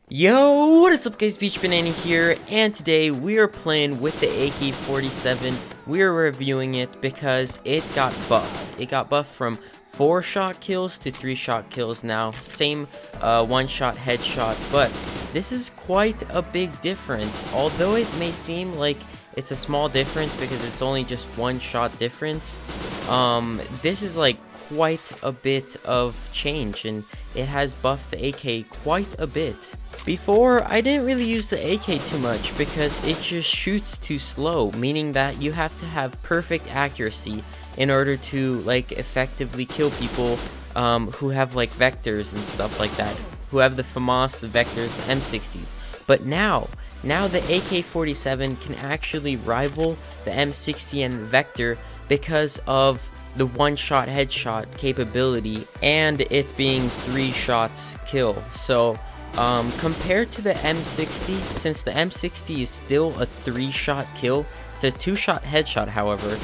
Yo, what is up guys, Beach Banana here, and today we are playing with the AK-47. We are reviewing it because it got buffed. It got buffed from 4-shot kills to 3-shot kills now. Same 1-shot headshot, but this is quite a big difference. Although it may seem like it's a small difference because it's only just 1-shot difference, this is like quite a bit of change, and it has buffed the AK quite a bit. Before, I didn't really use the AK too much because it just shoots too slow, meaning that you have to have perfect accuracy in order to like effectively kill people who have like vectors and stuff like that, who have the FAMAS, the vectors, the M60s. But now the AK-47 can actually rival the M60 and the vector because of the 1-shot headshot capability and it being 3 shots kill. So compared to the M60, since the M60 is still a 3-shot kill, it's a 2-shot headshot however,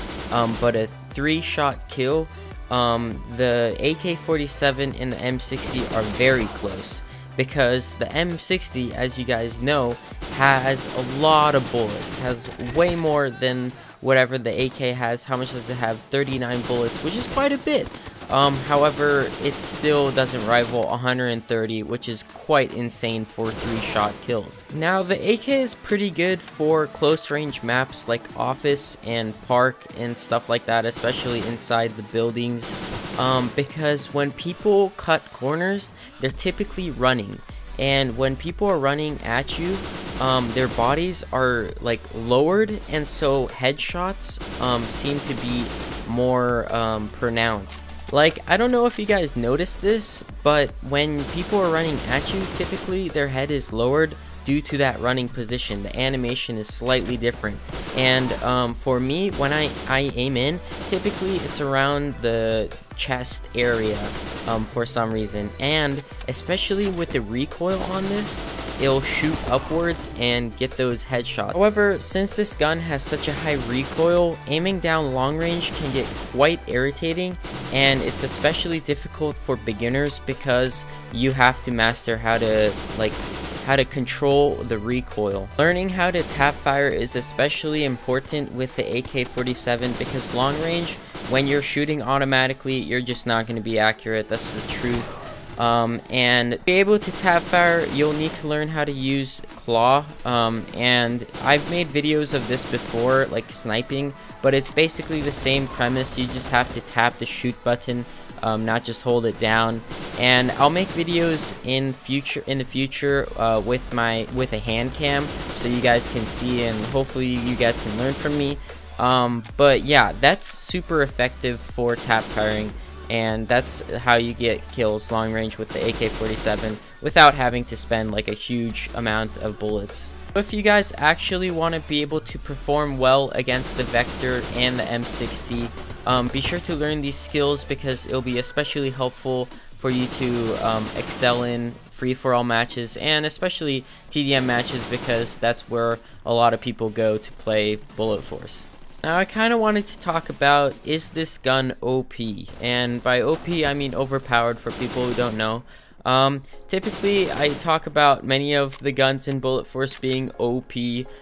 but a 3-shot kill, the AK-47 and the M60 are very close, because the M60, as you guys know, has a lot of bullets, has way more than whatever the AK has. How much does it have? 39 bullets, which is quite a bit. However, it still doesn't rival 130, which is quite insane for 3-shot kills. Now, the AK is pretty good for close-range maps like office and park and stuff like that, especially inside the buildings, because when people cut corners, they're typically running. And when people are running at you, their bodies are like lowered, and so headshots seem to be more pronounced. Like, I don't know if you guys noticed this, but when people are running at you, typically their head is lowered due to that running position. The animation is slightly different. And for me, when I aim in, typically it's around the chest area for some reason, and especially with the recoil on this, it'll shoot upwards and get those headshots. However, since this gun has such a high recoil, aiming down long range can get quite irritating, and it's especially difficult for beginners because you have to master how to control the recoil. Learning how to tap fire is especially important with the AK-47 because long range, when you're shooting automatically, you're just not going to be accurate. That's the truth. And to be able to tap fire, you'll need to learn how to use claw, and I've made videos of this before, like sniping, but it's basically the same premise. You just have to tap the shoot button, not just hold it down. And I'll make videos in the future with a hand cam, so you guys can see, and hopefully you guys can learn from me. But yeah, that's super effective for tap firing, and that's how you get kills long range with the AK-47 without having to spend like a huge amount of bullets. If you guys actually want to be able to perform well against the Vector and the M60, be sure to learn these skills because it'll be especially helpful for you to excel in free-for-all matches, and especially TDM matches, because that's where a lot of people go to play Bullet Force. Now, I kind of wanted to talk about, is this gun OP? And by OP, I mean overpowered for people who don't know. Typically, I talk about many of the guns in Bullet Force being OP,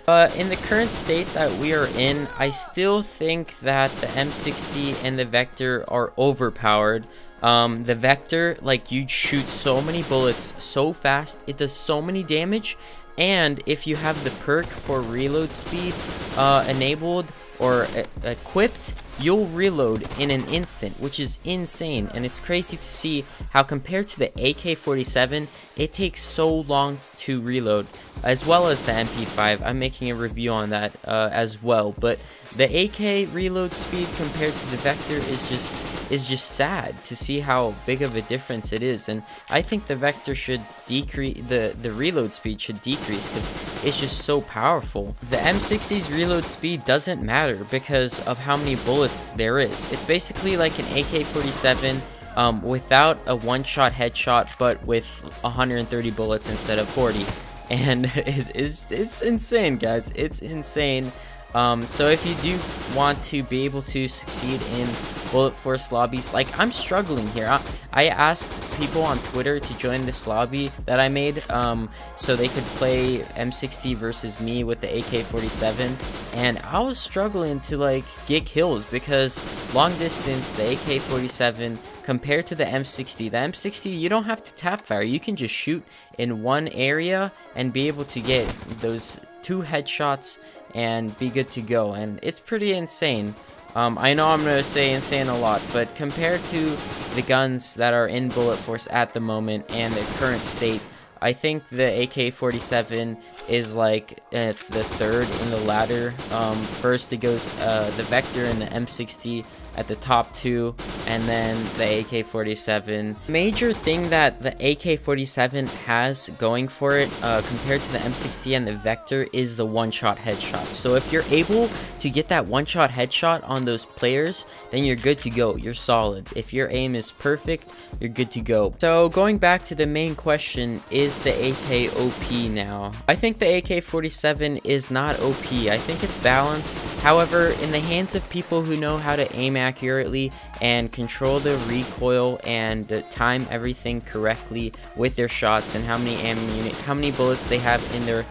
but in the current state that we are in, I still think that the M60 and the Vector are overpowered. The Vector, like, you shoot so many bullets so fast, it does so many damage, and if you have the perk for reload speed enabled or equipped, you'll reload in an instant, which is insane. And it's crazy to see how, compared to the AK-47, it takes so long to reload, as well as the MP5. I'm making a review on that as well, but the AK reload speed compared to the Vector is just sad to see how big of a difference it is. And I think the Vector should decrease, the reload speed should decrease, because it's just so powerful. The M60's reload speed doesn't matter because of how many bullets there is. It's basically like an AK-47 without a 1-shot headshot, but with 130 bullets instead of 40. And it's insane, guys. It's insane. So if you do want to be able to succeed in bullet force lobbies, like I'm struggling here. I asked people on Twitter to join this lobby that I made, so they could play M60 versus me with the AK-47, and I was struggling to like get kills because long distance, the AK-47 compared to the M60, you don't have to tap fire. You can just shoot in one area and be able to get those 2 headshots and be good to go, and it's pretty insane. I know I'm gonna say insane a lot, but compared to the guns that are in bullet force at the moment and their current state, I think the AK-47 is like the third in the ladder. First it goes the Vector and the M60 at the top 2, and then the AK-47. Major thing that the AK-47 has going for it compared to the M60 and the Vector is the one-shot headshot. So if you're able to get that one-shot headshot on those players, then you're good to go. You're solid. If your aim is perfect, you're good to go. So going back to the main question, is the AK OP now? I think the AK-47 is not OP. I think it's balanced. However, in the hands of people who know how to aim accurately and control the recoil and time everything correctly with their shots and how many bullets they have in their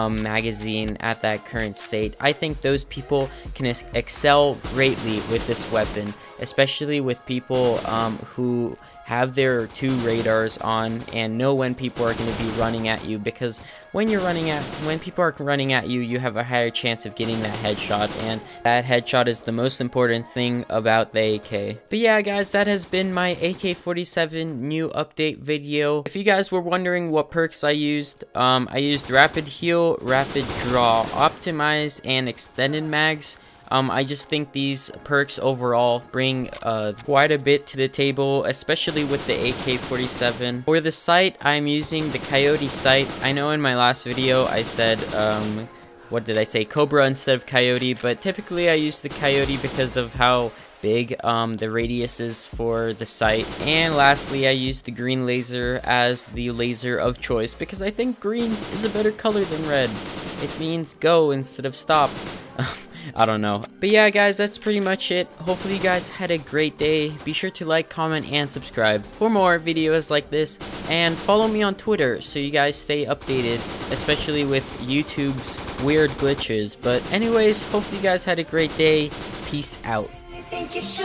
magazine at that current state, I think those people can excel greatly with this weapon, especially with people who have their 2 radars on and know when people are going to be running at you, because when people are running at you, you have a higher chance of getting that headshot, and that headshot is the most important thing about the AK. But yeah guys, that has been my AK-47 new update video. If you guys were wondering what perks I used Rapid Heal, Rapid Draw, Optimize, and Extended Mags. I just think these perks overall bring quite a bit to the table, especially with the AK-47. For the sight, I'm using the Coyote sight. I know in my last video I said, what did I say, Cobra instead of Coyote, but typically I use the Coyote because of how big the radius is for the sight. And lastly, I use the green laser as the laser of choice because I think green is a better color than red. It means go instead of stop. I don't know. But yeah guys, that's pretty much it. Hopefully you guys had a great day. Be sure to like, comment, and subscribe for more videos like this. And follow me on Twitter so you guys stay updated, especially with YouTube's weird glitches. But anyways, hopefully you guys had a great day. Peace out. Think you should